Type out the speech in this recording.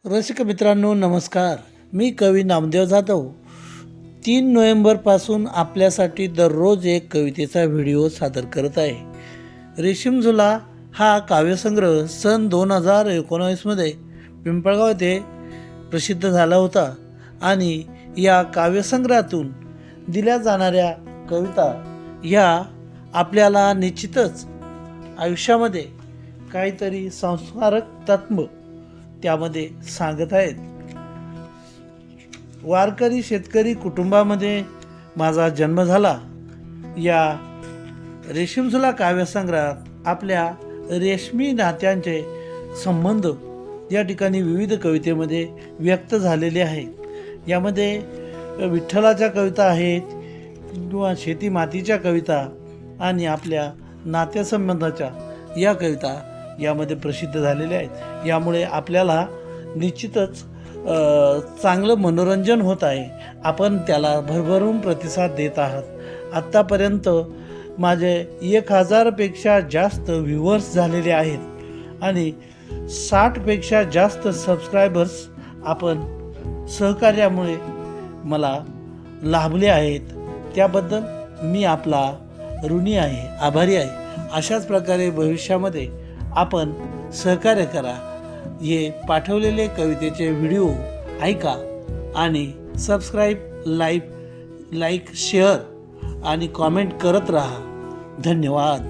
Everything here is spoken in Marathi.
रसिक मित्रांनो नमस्कार. मी कवी नामदेव जाधव 3 नोव्हेंबरपासून आपल्यासाठी दररोज एक कवितेचा व्हिडिओ सादर करत आहे. रेशीम झुला हा काव्यसंग्रह सन 2019मध्ये पिंपळगाव येथे प्रसिद्ध झाला होता आणि या काव्यसंग्रहातून दिल्या जाणाऱ्या कविता ह्या आपल्याला निश्चितच आयुष्यामध्ये काहीतरी संस्कारक तत्व त्यामध्ये सांगत आहेत. वारकरी शेतकरी कुटुंबामध्ये माझा जन्म झाला. या रेशीमझुला काव्यसंग्रहात आपल्या रेशमी नात्यांचे संबंध या ठिकाणी विविध कवितेमध्ये व्यक्त झालेले आहेत. यामध्ये विठ्ठलाच्या कविता आहेत किंवा शेती मातीच्या कविता आणि आपल्या नातेसंबंधाच्या या कविता यामध्ये प्रसिद्ध झालेल्या आहेत. यामुळे आपल्याला निश्चितच चांगलं मनोरंजन होत आहे. आपण त्याला भरभरून प्रतिसाद देत आहात. आत्तापर्यंत माझे 1000पेक्षा जास्त व्ह्यूवर्स झालेले आहेत आणि 60पेक्षा जास्त सबस्क्रायबर्स आपण सहकार्यामुळे मला लाभले आहेत. त्याबद्दल मी आपला ऋणी आहे, आभारी आहे. अशाच प्रकारे भविष्यामध्ये आपण सहकार्य करा. हे पाठवलेले कवितेचे व्हिडिओ ऐका आणि सबस्क्राईब, लाईक, शेअर आणि कॉमेंट करत राहा. धन्यवाद.